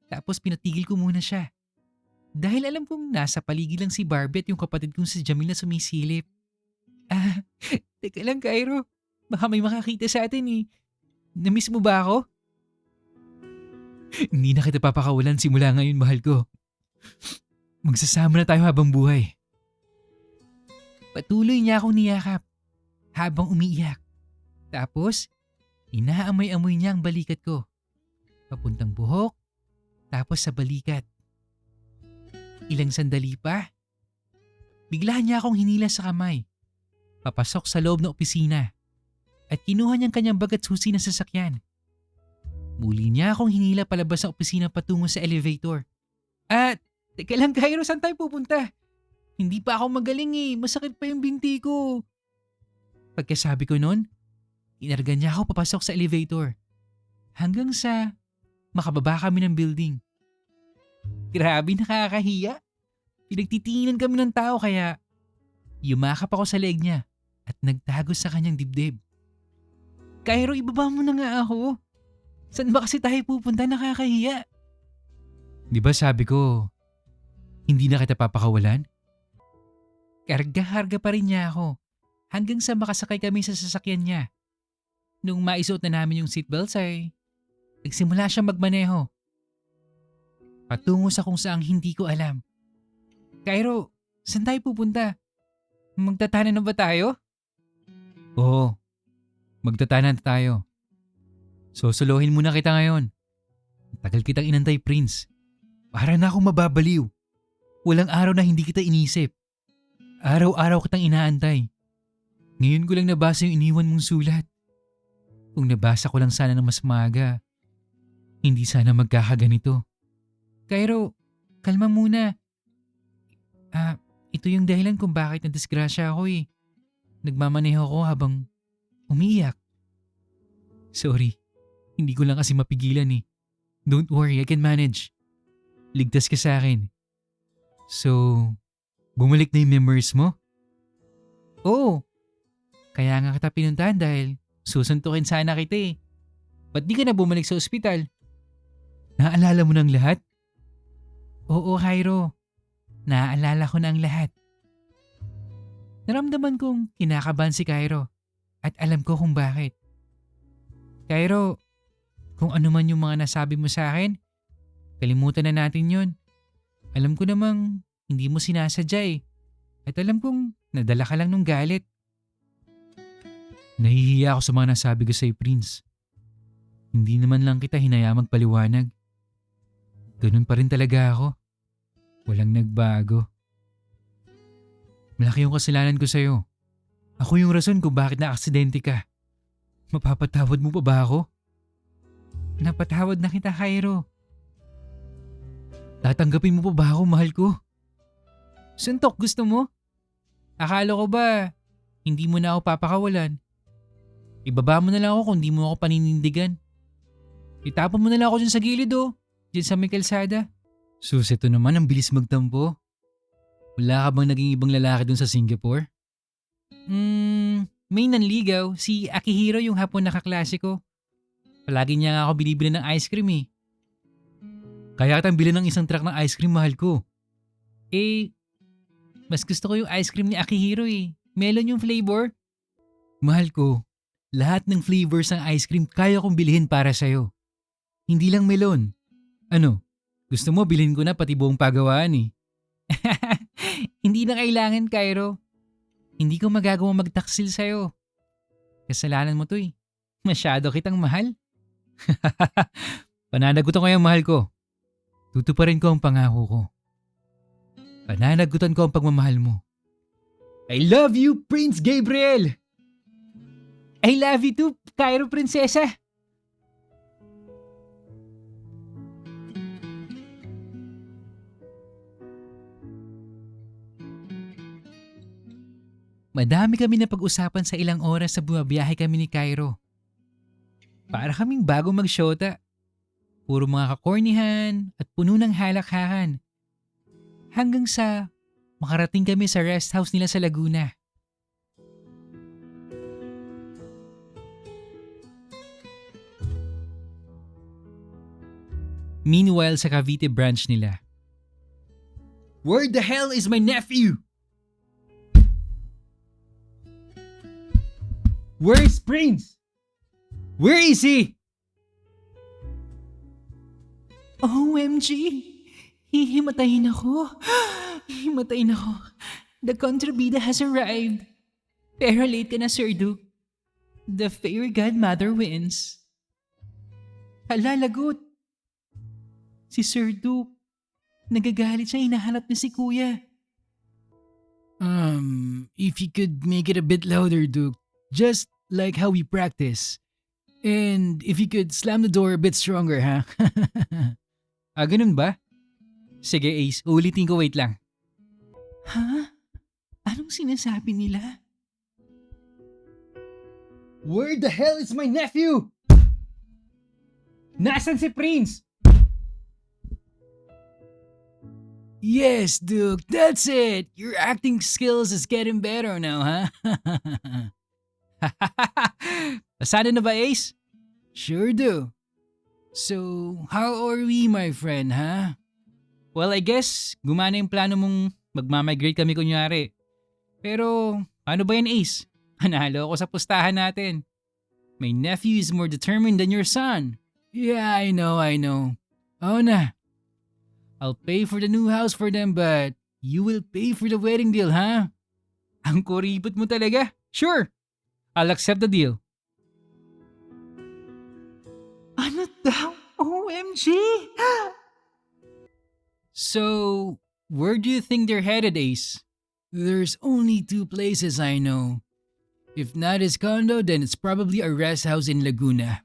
Tapos pinatigil ko muna siya. Dahil alam kong nasa paligid lang si Barbie at yung kapatid kong si Jamil na sumisilip. Teka lang Cairo. Baka may makakita sa atin eh. Namiss mo ba ako? Hindi na kita papakawalan simula ngayon, mahal ko. Magsasama na tayo habang buhay. Patuloy niya akong niyakap habang umiiyak. Tapos, inaamoy-amoy niya ang balikat ko. Papuntang buhok, tapos sa balikat. Ilang sandali pa, bigla niya akong hinila sa kamay. Papasok sa loob ng opisina at kinuha niyang kanyang bag at susi ng sasakyan. Muli niya akong hinila palabas ng opisina patungo sa elevator. At, teka lang Cairo, saan tayo pupunta? Hindi pa ako magaling eh, masakit pa yung binti ko. Pagkasabi ko nun, inarga niya ako papasok sa elevator. Hanggang sa makababa kami ng building. Grabe, nakakahiya. Pinagtitinginan kami ng tao kaya yumakap ako sa leeg niya at nagtago sa kanyang dibdib. Cairo, ibaba mo na nga ako. Saan ba kasi tayo pupunta, nakakahiya? Di ba sabi ko, hindi na kita papakawalan? Karga-harga pa rin niya ako hanggang sa makasakay kami sa sasakyan niya. Nung maisuot na namin yung seatbelts ay nagsimula siya magmaneho. Patungo sa kung saang hindi ko alam. Cairo, saan tayo pupunta? Magtatanan na ba tayo? Oo, magtatanan tayo. Sosolohin muna kita ngayon. Tagal kitang inantay, Prince. Para na akong mababaliw. Walang araw na hindi kita inisip. Araw-araw kitang inaantay. Ngayon ko lang nabasa yung iniwan mong sulat. Kung nabasa ko lang sana ng mas maaga, hindi sana magkakaganito. Cairo, kalma muna. Ito yung dahilan kung bakit nadisgrasya ako eh. Nagmamaneho ko habang umiiyak. Sorry, hindi ko lang kasi mapigilan eh. Don't worry, I can manage. Ligtas ka sa akin. So, bumalik na yung memories mo? Oo. Kaya nga kita pinuntahan dahil susuntukin sana kita eh. Ba't di ka na bumalik sa ospital? Naaalala mo ng lahat? Oo, Cairo. Naaalala ko na ang lahat. Naramdaman kong kinakabahan si Cairo at alam ko kung bakit. Cairo, kung ano man yung mga nasabi mo sa akin, kalimutan na natin yun. Alam ko namang hindi mo sinasadya eh. At alam kong nadala ka lang nung galit. Nahihiya ako sa mga nasabi ko sa'yo, Prince. Hindi naman lang kita hinaya magpaliwanag. Ganun pa rin talaga ako. Walang nagbago. Malaki yung kasalanan ko sa'yo. Ako yung rason kung bakit na-aksidente ka. Mapapatawad mo pa ba ako? Napatawad na kita, Cairo. Tatanggapin mo pa ba ako, mahal ko? Suntok, gusto mo? Akala ko ba hindi mo na ako papakawalan? Ibaba mo na lang ako kung di mo ako paninindigan. Itapon mo na lang ako dyan sa gilid oh. Dyan sa may kalsada. Sus, ito naman ang bilis magtampo. Wala ka bang naging ibang lalaki dun sa Singapore? May nanligaw. Si Akihiro yung hapon na kaklase ko. Palagi niya nga ako binibili ng ice cream eh. Kaya kitang bilhin ng isang truck ng ice cream, mahal ko. Eh, mas gusto ko yung ice cream ni Akihiro eh. Melon yung flavor. Mahal ko, lahat ng flavors ng ice cream kaya kong bilhin para sa'yo. Hindi lang melon. Ano, gusto mo bilhin ko na pati buong pagawaan eh. Hindi na kailangan, Cairo. Hindi ko magagawa magtaksil sa'yo. Kasalanan mo to eh. Masyado kitang mahal. Pananagutan ko yung mahal ko. Tutuparin ko ang pangako ko. Pananagutan ko ang pagmamahal mo. I love you, Prince Gabriel! I love you too, Cairo Prinsesa! Madami kami na pag-usapan sa ilang oras sa bumabiyahe kami ni Cairo. Para kaming bago mag-shota. Puro mga kakornihan at puno ng halakhakan. Hanggang sa makarating kami sa rest house nila sa Laguna. Meanwhile sa Cavite branch nila. Where the hell is my nephew? Where is Prince? Where is he? OMG! Hihimatayin ako. Hihimatayin ako. The kontrabida has arrived. Pero late ka na, Sir Duke. The fairy godmother wins. Hala, lagot. Si Sir Duke. Nagagalit siya, hinahanap niya si Kuya. If you could make it a bit louder, Duke. Just like how we practice. And if you could slam the door a bit stronger, ha? Ganun ba? Sige, Ace. Ulitin ko, wait lang. Ha? Anong sinasabi nila? Where the hell is my nephew? Nasaan si Prince? Yes, Duke. That's it. Your acting skills is getting better now, huh? Pasado na ba, Ace? Sure do. So, how are we, my friend, huh? Well, I guess, gumana yung plano mong magmamigrate kami kunyari. Pero, paano ba yan, Ace? Panalo ako sa pustahan natin. My nephew is more determined than your son. Yeah, I know. Oo na. I'll pay for the new house for them, but you will pay for the wedding deal, huh? Ang kuripot mo talaga. Sure, I'll accept the deal. Ano daw? OMG! So, where do you think they're headed, Ace? There's only two places I know. If not his condo, then it's probably a rest house in Laguna.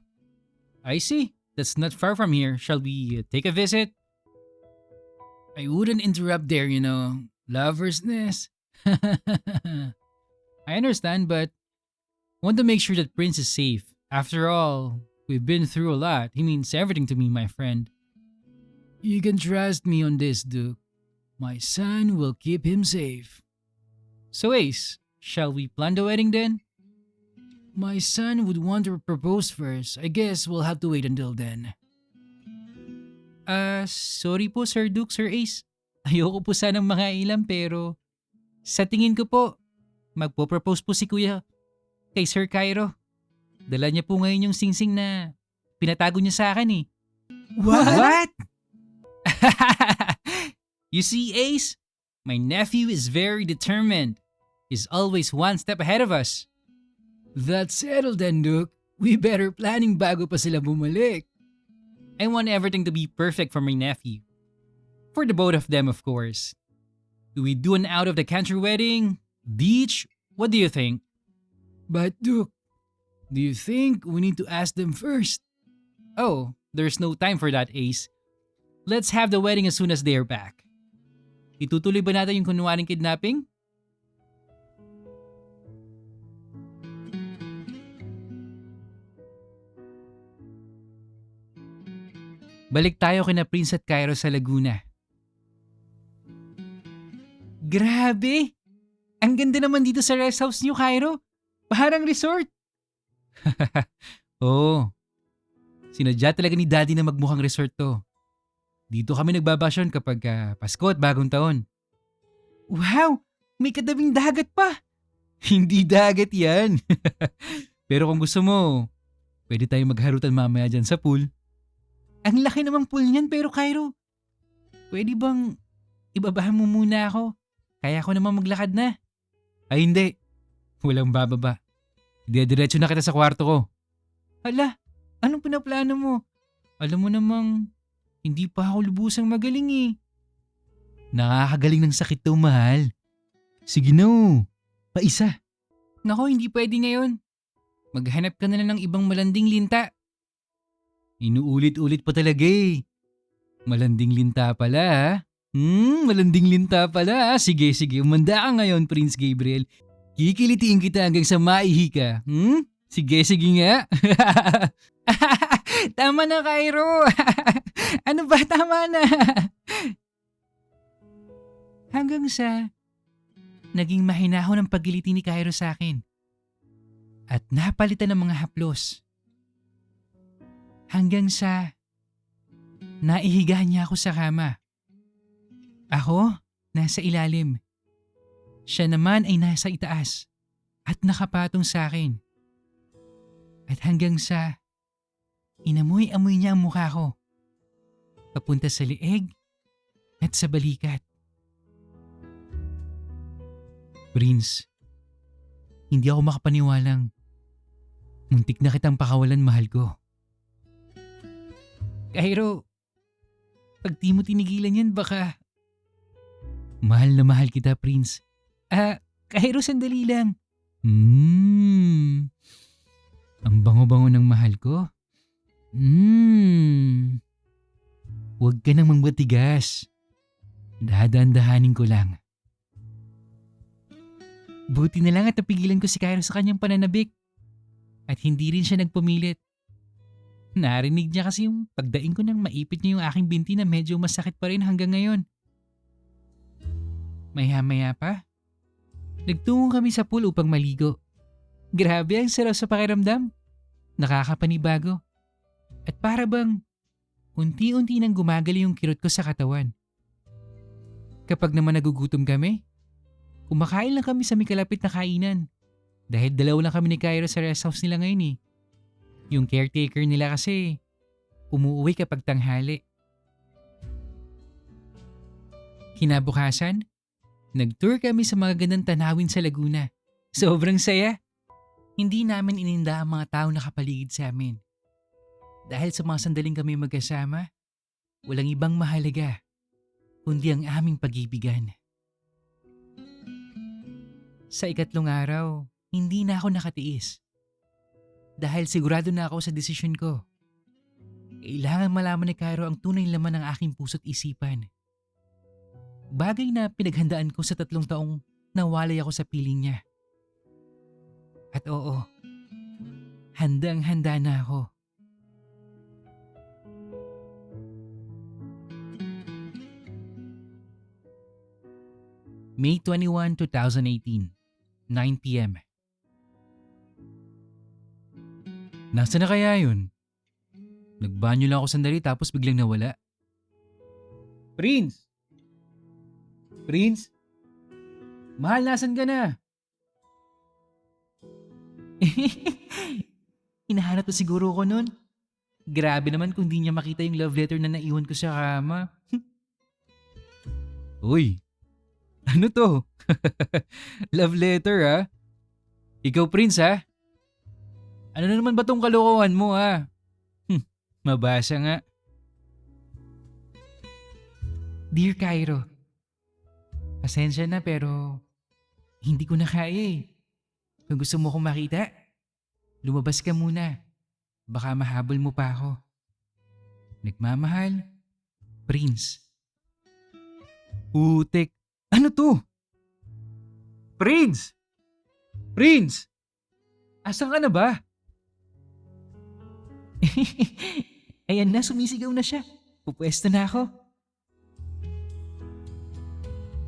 I see. That's not far from here. Shall we take a visit? I wouldn't interrupt there, Lover's nest. I understand, but want to make sure that Prince is safe. After all, we've been through a lot. He means everything to me, my friend. You can trust me on this, Duke. My son will keep him safe. So Ace, shall we plan the wedding then? My son would want to propose first. I guess we'll have to wait until then. Sorry po Sir Duke, Sir Ace. Ayoko po sanang mangailam pero sa tingin ko po, magpo-propose po si Kuya kay Sir Cairo. Dala niya po ngayon yung singsing na pinatago niya sa akin eh. What? You see, Ace? My nephew is very determined. He's always one step ahead of us. That's settled then, Duke. We better planning bago pa sila bumalik. I want everything to be perfect for my nephew. For the both of them, of course. Do we do an out-of-the-country wedding? Beach? What do you think? But Duke, do you think we need to ask them first? Oh, there's no time for that, Ace. Let's have the wedding as soon as they're back. Itutuloy ba natin yung kunwaring kidnapping? Balik tayo kina Prince at Cairo sa Laguna. Grabe! Ang ganda naman dito sa rest house niyo, Cairo. Parang resort. Oo. Sinadya talaga ni Daddy na magmukhang resort to. Dito kami nagbabasyon kapag Pasko at Bagong Taon. Wow! May katabing dagat pa! Hindi dagat yan. Pero kung gusto mo, pwede tayong magharutan mamaya dyan sa pool. Ang laki namang pool niyan pero Cairo. Pwede bang ibabahan mo muna ako? Kaya ko naman maglakad na. Ay hindi. Walang bababa. Diretso na kita sa kwarto ko. Hala, anong pinaplano mo? Alam mo namang hindi pa ako lubusang magaling eh. Nakakagaling ng sakit daw, mahal. Sige na, paisa. Nako, hindi pwede ngayon. Maghanap ka na lang ng ibang malanding linta. Inuulit-ulit pa talaga eh. Malanding linta pala ha. Malanding linta pala ha. Sige, umanda ka ngayon, Prince Gabriel. Kikilitiin kita hanggang sa maihi ka. Sige nga. Tama na, Cairo. Ano ba, tama na. Hanggang sa naging mahinahon ang pagiliti ni Cairo sa akin. At napalitan ng mga haplos. Hanggang sa naihiga niya ako sa kama. Ako, nasa ilalim. Siya naman ay nasa itaas at nakapatong sa akin. At hanggang sa inamoy-amoy niya ang mukha ko. Papunta sa lieg at sa balikat. Prince, hindi ako makapaniwalang muntik na kitang pakawalan, mahal ko. Cairo, pag di mo tinigilan yan baka... Mahal na mahal kita, Prince. Cairo, sandali lang. Ang bango-bango ng mahal ko. Huwag ka nang mambatigas. Dahan-dahanin ko lang. Buti na lang at napigilan ko si Cairo sa kanyang pananabik. At hindi rin siya nagpumilit. Narinig niya kasi yung pagdaing ko nang maipit niya yung aking binti na medyo masakit pa rin hanggang ngayon. Maya-maya pa, nagtungo kami sa pool upang maligo. Grabe ang sarap sa pakiramdam. Nakakapanibago. At para bang unti-unti nang gumagali yung kirot ko sa katawan. Kapag naman nagugutom kami, kumakain lang kami sa may kalapit na kainan. Dahil dalawa lang kami ni Cairo sa rest house nila ngayon eh. Yung caretaker nila kasi umuwi kapag tanghali. Kinabukasan, nag-tour kami sa mga gandang tanawin sa Laguna. Sobrang saya. Hindi namin ininda ang mga tao nakapaligid sa amin. Dahil sa mga sandaling kami magkasama, walang ibang mahalaga kundi ang aming pag-ibigan. Sa ikatlong araw, hindi na ako nakatiis. Dahil sigurado na ako sa desisyon ko. Kailangan malaman ni Cairo ang tunay laman ng aking puso't isipan. Bagay na pinaghandaan ko sa 3 taong nawalay ako sa piling niya. At oo, handang-handa na ako. May 21, 2018, 9 p.m. Nasaan na kaya yun? Nagbanyo lang ako sandali tapos biglang nawala. Prince! Prince? Mahal, nasan ka na? Hinahanap na siguro ko nun. Grabe naman kung di niya makita yung love letter na naiwan ko sa kama. Uy, ano to? Love letter ha? Ikaw, Prince ha? Ano na naman ba tong kalokohan mo ha? Mabasa nga. Dear Cairo, pasensya na pero hindi ko na kaya eh. Kung gusto mo kong makita, lumabas ka muna. Baka mahabol mo pa ako. Nagmamahal, Prince. Putek. Ano to? Prince! Prince! Asan ka na ba? Ayan na, sumisigaw na siya. Pupwesto na ako.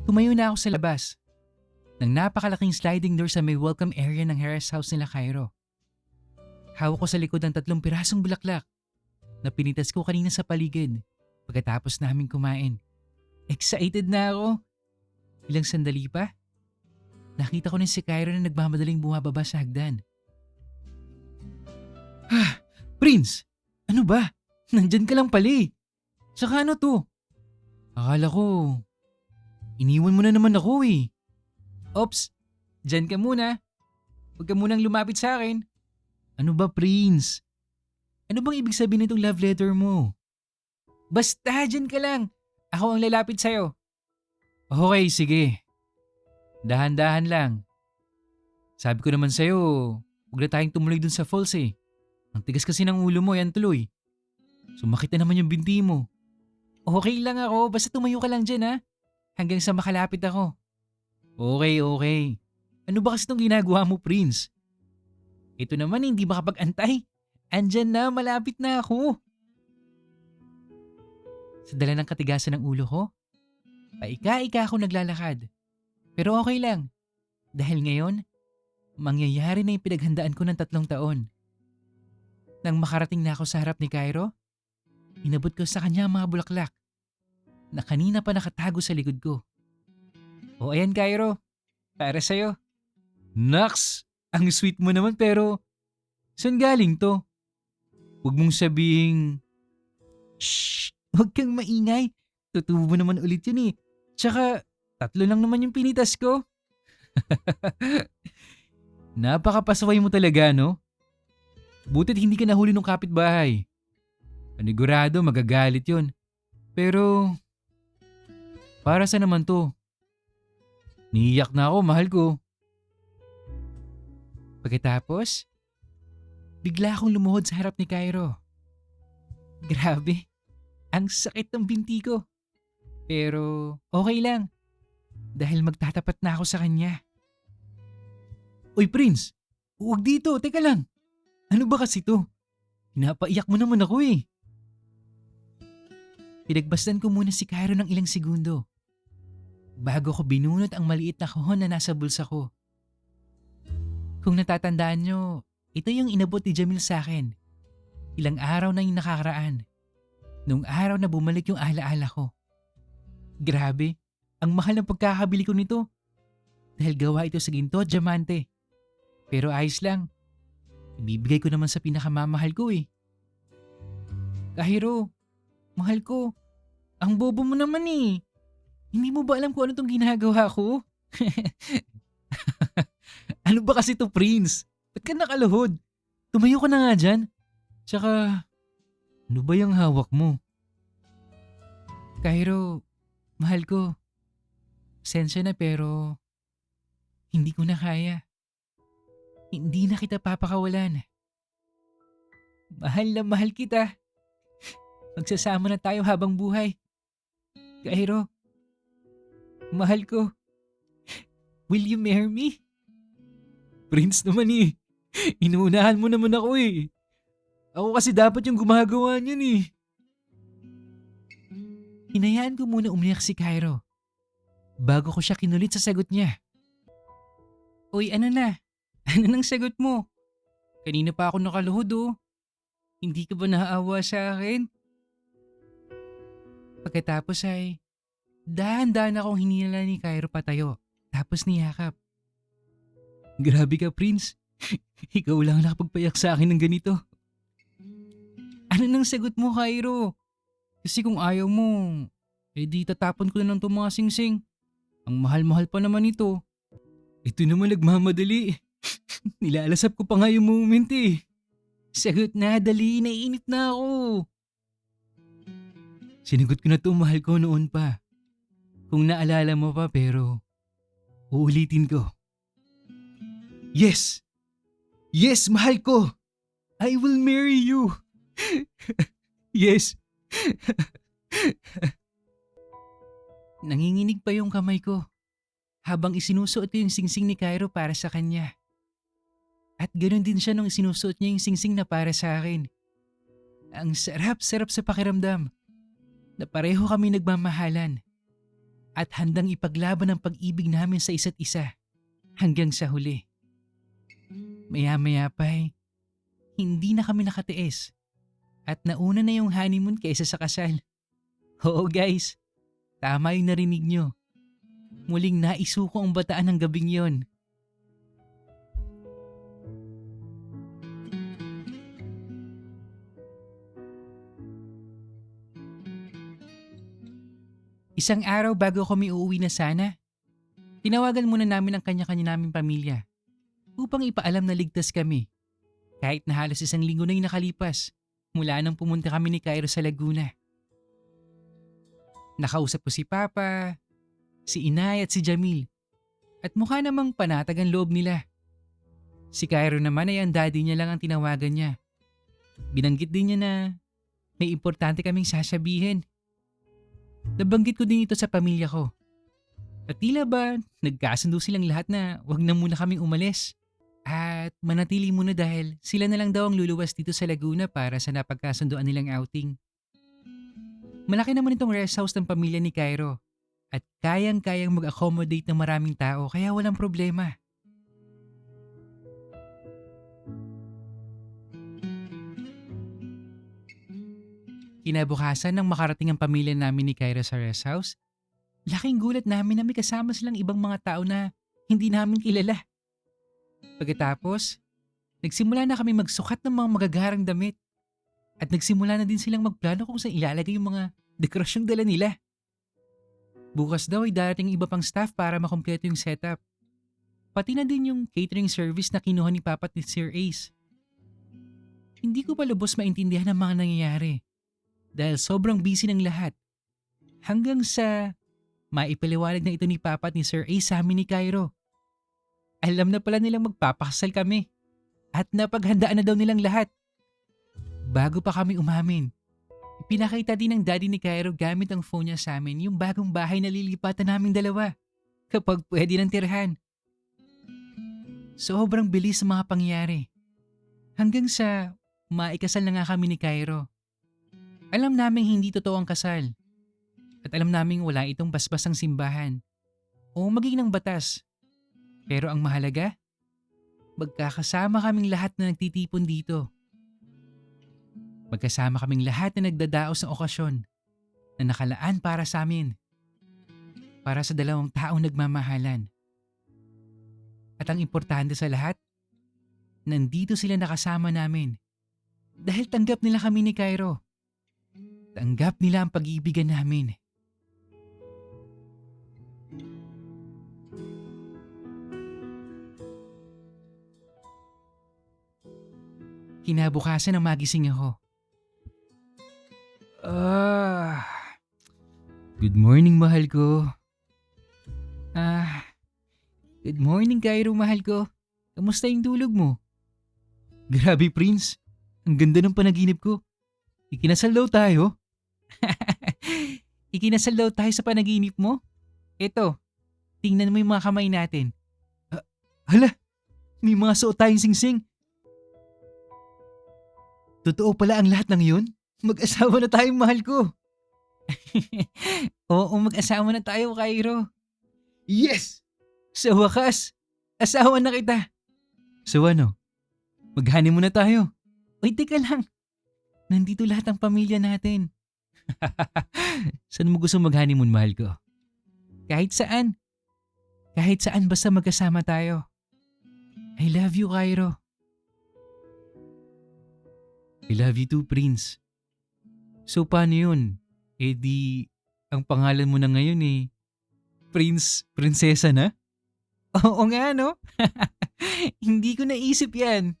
Tumayo na ako sa labas. Ng napakalaking sliding door sa may welcome area ng Harris House nila Cairo. Hawak ko sa likod ng 3 pirasong bulaklak na pinitas ko kanina sa paligid pagkatapos namin kumain. Excited na ako. Ilang sandali pa, nakita ko na si Cairo na nagmamadaling bumababa sa hagdan. Prince! Ano ba? Nandyan ka lang pala eh. Tsaka ano to? Akala ko, iniwan mo na naman ako eh. Ops, dyan ka muna. Huwag ka munang lumapit sa akin. Ano ba, Prince? Ano bang ibig sabihin nitong love letter mo? Basta, dyan ka lang. Ako ang lalapit sa'yo. Okay, sige. Dahan-dahan lang. Sabi ko naman sa'yo, huwag na tayong tumuloy dun sa falls eh. Ang tigas kasi ng ulo mo, yan tuloy. Sumakit na naman yung binti mo. Okay lang ako, basta tumayo ka lang dyan ha. Hanggang sa makalapit ako. Okay. Ano ba kasi itong ginagawa mo, Prince? Ito naman hindi makapag-antay. Andyan na, malapit na ako. Sa dala ng katigasan ng ulo ko, paika-ika ako naglalakad. Pero okay lang. Dahil ngayon, mangyayari na yung pinaghandaan ko ng 3 taon. Nang makarating na ako sa harap ni Cairo, inabot ko sa kanya ang mga bulaklak na kanina pa nakatago sa likod ko. O ayan Cairo, para sa'yo. Naks, ang sweet mo naman pero saan galing to? Huwag mong sabihing, shh, huwag kang maingay. Tutubo naman ulit yun eh. Tsaka 3 lang naman yung pinitas ko. Napakapasaway mo talaga no? Butit hindi ka nahuli ng kapitbahay. Panigurado magagalit yun. Pero, para sa naman to? Niiyak na ako, mahal ko. Pagkatapos, bigla akong lumuhod sa harap ni Cairo. Grabe, ang sakit ng binti ko. Pero okay lang, dahil magtatapat na ako sa kanya. Uy Prince, huwag dito, teka lang. Ano ba kasi to? Pinapaiyak mo naman ako eh. Pinagbasdan ko muna si Cairo ng ilang segundo bago ko binunot ang maliit na kahon na nasa bulsa ko. Kung natatandaan nyo, ito yung inabot ni Jamil sa akin. Ilang araw na yung nakakaraan. Nung araw na bumalik yung alaala ko. Grabe, ang mahal ng pagkakabili ko nito. Dahil gawa ito sa ginto at diamante. Pero ayos lang. Ibibigay ko naman sa pinakamamahal ko eh. Cairo, mahal ko. Ang bobo mo naman eh. Hindi mo ba alam kung ano tong ginagawa ko? Ano ba kasi to, Prince? Ba't ka nakaluhod? Tumayo ka na nga dyan. Tsaka, ano ba yung hawak mo? Cairo, mahal ko. Sensya na pero hindi ko na kaya. Hindi na kita papakawalan. Mahal na mahal kita. Magsasama na tayo habang buhay. Cairo, mahal ko. Will you marry me? Prince naman eh. Inuunahan mo naman ako eh. Ako kasi dapat yung gumagawa niyan eh. Hinayaan ko muna umiyak si Cairo bago ko siya kinulit sa sagot niya. Uy, ano na? Ano nang sagot mo? Kanina pa ako nakaluhod oh. Hindi ka ba naaawa sa akin? Pagkatapos ay dahan-dahan akong hinila ni Cairo patayo tapos niyakap. Grabe ka, Prince. Ikaw lang nakapagpayak sa akin ng ganito. Ano nang sagot mo, Cairo? Kasi kung ayaw mo, edi tatapon ko na lang itong mga singsing. Ang mahal-mahal pa naman ito. Ito naman nagmamadali. Nilalasap ko pa nga yung moment eh. Sagot na, dali, naiinip na ako. Sinagot ko na ito, mahal ko noon pa. Kung naalala mo pa pero uulitin ko. Yes! Yes, mahal ko! I will marry you! Yes! Nanginginig pa yung kamay ko habang isinusuot ko yung singsing ni Cairo para sa kanya. At ganoon din siya nung isinusuot niya yung singsing na para sa akin. Ang sarap-sarap sa pakiramdam na pareho kami nagmamahalan at handang ipaglaban ang pag-ibig namin sa isa't isa hanggang sa huli. Maya-maya pa hindi na kami nakatiis at nauna na yung honeymoon kaysa sa kasal. Oo guys, tama yung narinig nyo. muling naisuko ang bataan ng gabing yon. Isang araw bago kami uuwi na sana, tinawagan muna namin ang kanya-kanya naming pamilya upang ipaalam na ligtas kami. Kahit na halos 1 linggo na yung nakalipas mula nang pumunta kami ni Cairo sa Laguna. Nakausap ko si Papa, si Inay at si Jamil at mukha namang panatag ang loob nila. Si Cairo naman ay ang daddy niya lang ang tinawagan niya. Binanggit din niya na may importante kaming sasabihin. Nabanggit ko din ito sa pamilya ko. At tila ba nagkasundo silang lahat na wag na muna kaming umalis. At manatili muna dahil sila na lang daw ang luluwas dito sa Laguna para sa napagkasunduan nilang outing. Malaki naman itong rest house ng pamilya ni Cairo at kayang-kayang mag-accommodate ng maraming tao kaya walang problema. Kinabukasan nang makarating ang pamilya namin ni Cairo sa rest house, laking gulat namin na may kasama silang ibang mga tao na hindi namin kilala. Pagkatapos, nagsimula na kami magsukat ng mga magagarang damit at nagsimula na din silang magplano kung saan ilalagay yung mga dekorasyong dala nila. Bukas daw ay darating iba pang staff para makompleto yung setup. Pati na din yung catering service na kinuha ni Papa at ni Sir Ace. Hindi ko pa lubos maintindihan ang mga nangyayari dahil sobrang busy ng lahat. Hanggang sa maipaliwanag na ito ni Papa at ni Sir Ace sa amin ni Cairo. Alam na pala nilang magpapakasal kami at napaghandaan na daw nilang lahat. Bago pa kami umamin, ipinakita din ng daddy ni Cairo gamit ang phone niya sa amin yung bagong bahay na lilipatan naming dalawa kapag pwede ng tirahan. Sobrang bilis sa mga pangyayari. Hanggang sa maikasal na nga kami ni Cairo. Alam naming hindi totoo ang kasal. At alam naming wala itong basbas ng simbahan o maging ng batas. Pero ang mahalaga, magkakasama kaming lahat na nagtitipon dito. Magkasama kaming lahat na nagdadaos ng okasyon na nakalaan para sa amin. Para sa 2 taong nagmamahalan. At ang importante sa lahat, nandito sila nakasama namin. Dahil tanggap nila kami ni Cairo. Tanggap nila ang pag-iibigan namin. Kinabukasan ng magising ako. Good morning, mahal ko. Good morning, Cairo, mahal ko. Kamusta yung tulog mo? Grabe, Prince. Ang ganda ng panaginip ko. Ikinasal daw tayo. Ikinasal daw tayo sa panaginip mo? Eto, tingnan mo yung mga kamay natin. Hala, may mga suot tayong singsing. Totoo pala ang lahat ng yun? Mag-asawa na tayong mahal ko. Oo, mag-asawa na tayo, Cairo. Yes! Sa wakas, asawa na kita. So ano, mag-honeymoon na tayo. Uy, teka lang. Nandito lahat ang pamilya natin. Saan mo gusto mag-honeymoon, mahal ko? Kahit saan. Kahit saan basta magkasama tayo. I love you, Cairo. I love you too, Prince. So paano yun? Eh di, ang pangalan mo na ngayon Prinsesa na? Oo nga, no? Hindi ko naisip yan.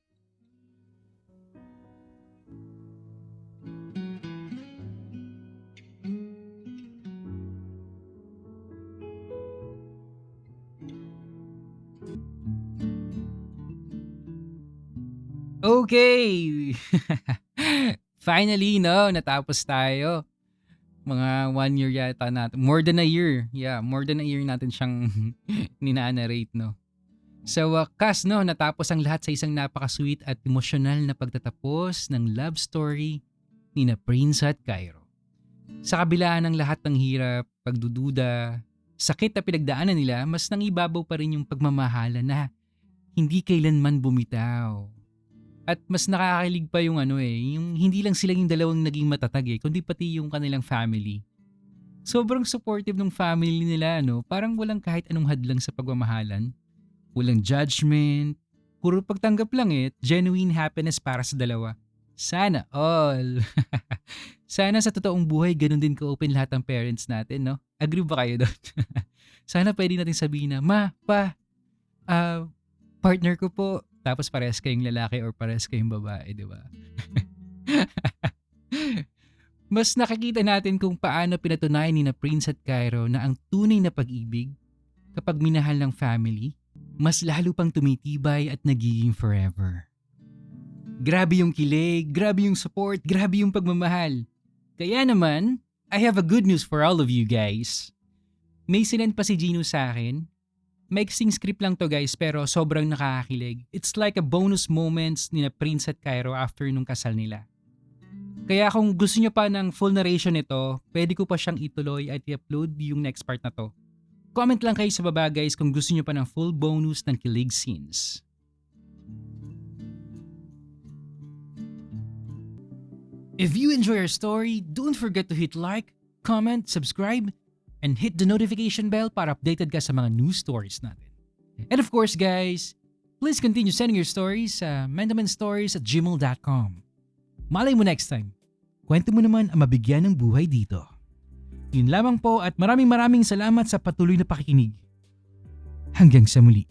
Okay. Finally, no, natapos tayo. Mga 1 year yata natin. More than a year. Yeah, more than a year natin siyang nina-narrate, no. Sa wakas, no, natapos ang lahat sa isang napaka-sweet at emosyonal na pagtatapos ng love story ni na Prince at Cairo. Sa kabila ng lahat ng hirap, pagdududa, sakit na pinagdaanan nila, mas nangibabaw pa rin yung pagmamahala na hindi kailanman bumitaw. At mas nakakakilig pa yung yung hindi lang sila yung dalawang naging matatag kundi pati yung kanilang family. Sobrang supportive ng family nila, no? Parang walang kahit anong hadlang sa pagmamahalan. Walang judgment. Puro pagtanggap lang eh. Genuine happiness para sa dalawa. Sana all. Sana sa totoong buhay, ganun din ka-open lahat ng parents natin, no? Agree ba kayo doon? Sana pwede natin sabihin na, Ma, Pa, partner ko po. Tapos parehas kayong lalaki or parehas kayong babae, di ba? Mas nakikita natin kung paano pinatunayan ni na Prince at Cairo na ang tunay na pag-ibig, kapag minahal ng family, mas lalo pang tumitibay at nagiging forever. Grabe yung kilig, grabe yung support, grabe yung pagmamahal. Kaya naman, I have a good news for all of you guys. May sinend pa si Gino sa akin. Maiksing script lang to guys pero sobrang nakakakilig. It's like a bonus moments ni na Prince at Cairo after nung kasal nila. Kaya kung gusto nyo pa ng full narration nito, pwede ko pa siyang ituloy at i-upload yung next part na to. Comment lang kayo sa baba guys kung gusto nyo pa ng full bonus ng kilig scenes. If you enjoy our story, don't forget to hit like, comment, subscribe, and hit the notification bell para updated ka sa mga news stories natin. And of course guys, please continue sending your stories sa mendamanstories@gmail.com. Malay mo next time, kwento mo naman ang mabigyan ng buhay dito. Yun lamang po at maraming salamat sa patuloy na pakikinig. Hanggang sa muli.